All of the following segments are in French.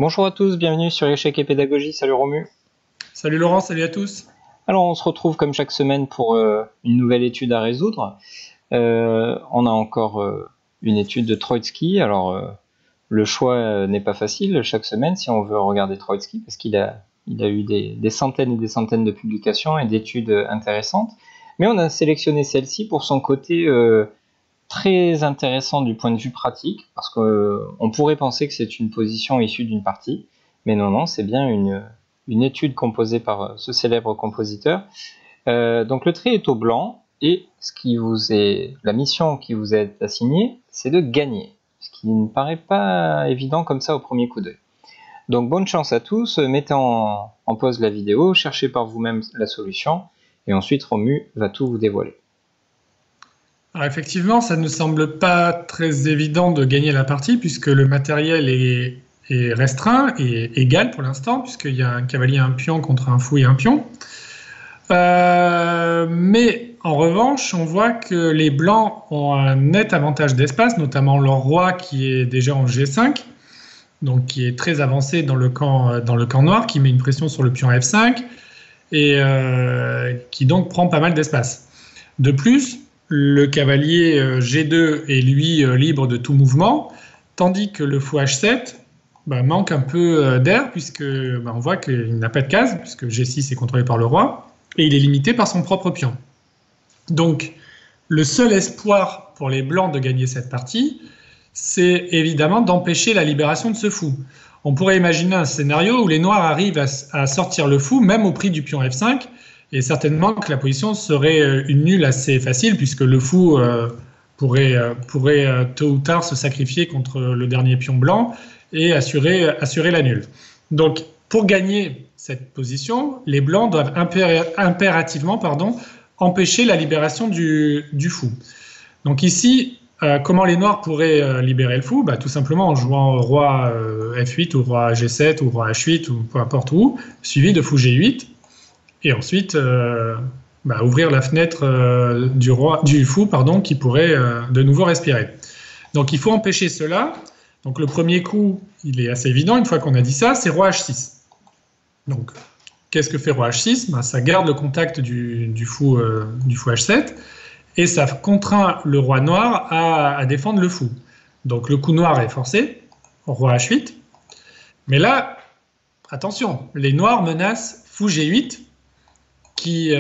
Bonjour à tous, bienvenue sur Échecs et Pédagogie, salut Romu. Salut Laurent, salut à tous. Alors on se retrouve comme chaque semaine pour une nouvelle étude à résoudre. On a encore une étude de Troïtski. Alors le choix n'est pas facile chaque semaine si on veut regarder Troïtski parce qu'il a eu des centaines et des centaines de publications et d'études intéressantes. Mais on a sélectionné celle-ci pour son côté très intéressant du point de vue pratique, parce qu'on pourrait penser que c'est une position issue d'une partie, mais non, c'est bien une étude composée par ce célèbre compositeur. Donc le trait est au blanc, et la mission qui vous est assignée, c'est de gagner, ce qui ne paraît pas évident comme ça au premier coup d'œil. Donc bonne chance à tous, mettez en pause la vidéo, cherchez par vous-même la solution, et ensuite Romu va tout vous dévoiler. Alors effectivement, ça ne semble pas très évident de gagner la partie puisque le matériel est restreint et égal pour l'instant, puisqu'il y a un cavalier, un pion contre un fou et un pion. Mais en revanche, on voit que les blancs ont un net avantage d'espace, notamment leur roi qui est déjà en G5, donc qui est très avancé dans le camp noir, qui met une pression sur le pion F5 et qui donc prend pas mal d'espace. De plus, le cavalier G2 est lui libre de tout mouvement, tandis que le fou H7 manque un peu d'air, puisque on voit qu'il n'a pas de case, puisque G6 est contrôlé par le roi, et il est limité par son propre pion. Donc, le seul espoir pour les blancs de gagner cette partie, c'est évidemment d'empêcher la libération de ce fou. On pourrait imaginer un scénario où les noirs arrivent à sortir le fou, même au prix du pion F5, et certainement que la position serait une nulle assez facile, puisque le fou pourrait tôt ou tard se sacrifier contre le dernier pion blanc et assurer la nulle. Donc, pour gagner cette position, les blancs doivent impérativement empêcher la libération du fou. Donc ici, comment les noirs pourraient libérer le fou ? Tout simplement en jouant roi F8 ou roi G7 ou roi H8 ou peu importe où, suivi de fou G8. Et ensuite, ouvrir la fenêtre du fou qui pourrait de nouveau respirer. Donc il faut empêcher cela. Donc le premier coup, il est assez évident, une fois qu'on a dit ça, c'est roi H6. Donc qu'est-ce que fait roi H6 ? Ça garde le contact du fou H7 et ça contraint le roi noir à défendre le fou. Donc le coup noir est forcé, roi H8. Mais là, attention, les noirs menacent fou G8, qui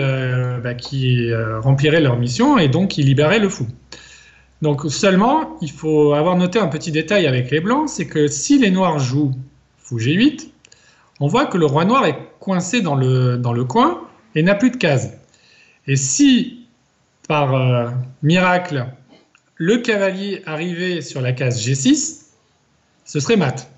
remplirait leur mission et donc qui libérait le fou. Donc seulement, il faut avoir noté un petit détail avec les blancs, c'est que si les noirs jouent fou G8, on voit que le roi noir est coincé dans le coin et n'a plus de case. Et si, par miracle, le cavalier arrivait sur la case G6, ce serait mat.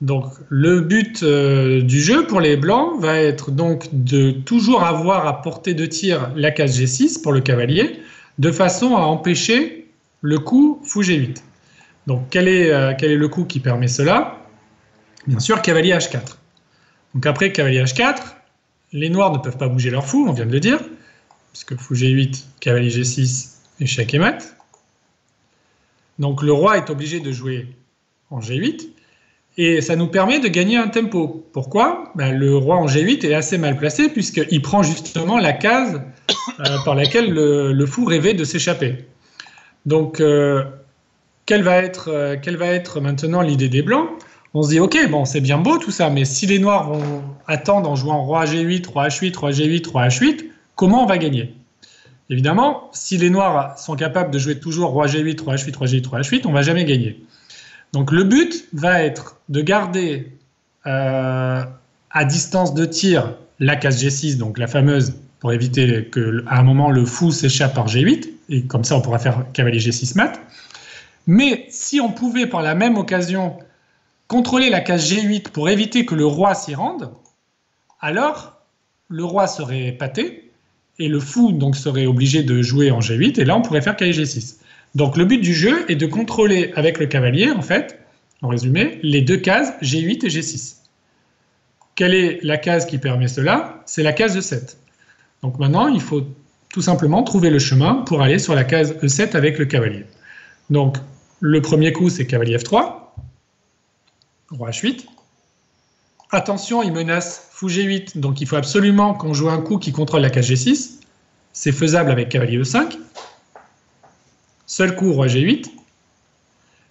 Donc le but du jeu pour les blancs va être donc de toujours avoir à portée de tir la case G6 pour le cavalier, de façon à empêcher le coup fou G8. Donc quel est le coup qui permet cela ? Bien sûr, cavalier H4. Donc après cavalier H4, les noirs ne peuvent pas bouger leur fou, on vient de le dire, puisque fou G8, cavalier G6, échec et mat. Donc le roi est obligé de jouer en G8, et ça nous permet de gagner un tempo. Pourquoi ? Le roi en G8 est assez mal placé, puisqu'il prend justement la case par laquelle le fou rêvait de s'échapper. Donc, quelle va être maintenant l'idée des blancs ? On se dit, ok, bon, c'est bien beau tout ça, mais si les noirs vont attendre en jouant roi G8, roi H8, roi G8, roi H8, comment on va gagner ? Évidemment, si les noirs sont capables de jouer toujours roi G8, roi H8, roi G8, roi H8, on ne va jamais gagner. Donc le but va être de garder à distance de tir la case G6, donc la fameuse, pour éviter qu'à un moment le fou s'échappe par G8, et comme ça on pourra faire cavalier G6 mat. Mais si on pouvait par la même occasion contrôler la case G8 pour éviter que le roi s'y rende, alors le roi serait pâté, et le fou donc serait obligé de jouer en G8, et là on pourrait faire cavalier G6. Donc le but du jeu est de contrôler avec le cavalier, en fait, en résumé, les deux cases G8 et G6. Quelle est la case qui permet cela ? C'est la case E7. Donc maintenant, il faut tout simplement trouver le chemin pour aller sur la case E7 avec le cavalier. Donc le premier coup, c'est cavalier F3. roi H8. Attention, il menace fou G8, donc il faut absolument qu'on joue un coup qui contrôle la case G6. C'est faisable avec cavalier E5. Seul coup, roi G8.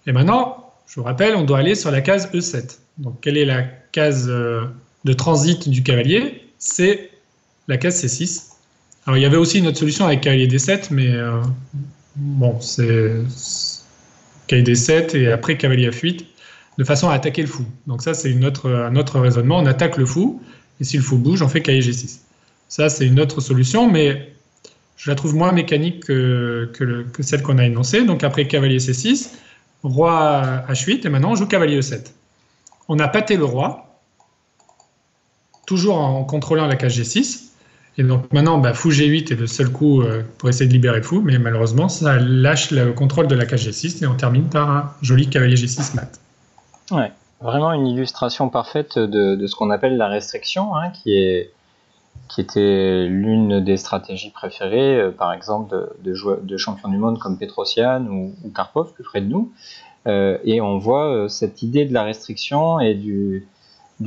Et maintenant, je vous rappelle, on doit aller sur la case E7. Donc, quelle est la case de transit du cavalier? C'est la case C6. Alors, il y avait aussi une autre solution avec cavalier D7, mais bon, c'est cavalier D7 et après cavalier F8, de façon à attaquer le fou. Donc ça, c'est un autre raisonnement. On attaque le fou, et si le fou bouge, on fait cavalier G6. Ça, c'est une autre solution, mais je la trouve moins mécanique que celle qu'on a énoncée. Donc après cavalier C6, roi H8, et maintenant on joue cavalier E7. On a pâté le roi, toujours en contrôlant la case G6. Et donc maintenant, fou G8 est le seul coup pour essayer de libérer le fou, mais malheureusement, ça lâche le contrôle de la case G6 et on termine par un joli cavalier G6 mat. Ouais, vraiment une illustration parfaite de ce qu'on appelle la restriction, hein, qui était l'une des stratégies préférées, par exemple, de champions du monde comme Petrosian ou Karpov, plus près de nous. Et on voit cette idée de la restriction et du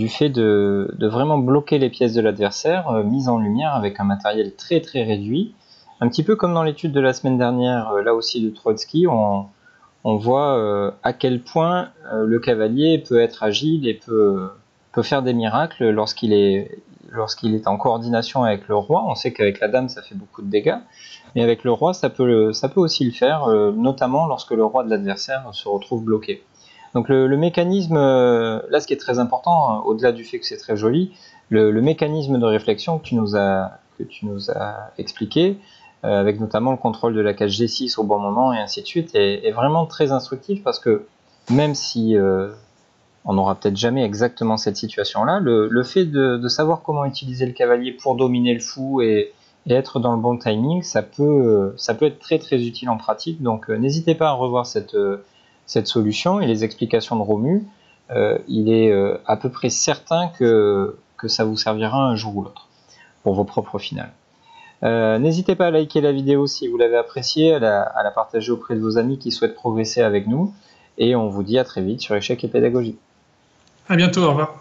fait de vraiment bloquer les pièces de l'adversaire, mise en lumière avec un matériel très très réduit. Un petit peu comme dans l'étude de la semaine dernière, là aussi de Trotsky, on voit à quel point le cavalier peut être agile et peut faire des miracles lorsqu'il est en coordination avec le roi. On sait qu'avec la dame ça fait beaucoup de dégâts, mais avec le roi ça peut aussi le faire, notamment lorsque le roi de l'adversaire se retrouve bloqué. Donc le mécanisme, là ce qui est très important, au-delà du fait que c'est très joli, le mécanisme de réflexion que tu nous as expliqué, avec notamment le contrôle de la case G6 au bon moment et ainsi de suite, est vraiment très instructif, parce que même si on n'aura peut-être jamais exactement cette situation-là, le fait de savoir comment utiliser le cavalier pour dominer le fou et être dans le bon timing, ça peut être très très utile en pratique. Donc n'hésitez pas à revoir cette solution et les explications de Romu. Il est à peu près certain que ça vous servira un jour ou l'autre pour vos propres finales. N'hésitez pas à liker la vidéo si vous l'avez appréciée, à la partager auprès de vos amis qui souhaitent progresser avec nous, et on vous dit à très vite sur Échecs et Pédagogie. À bientôt, au revoir.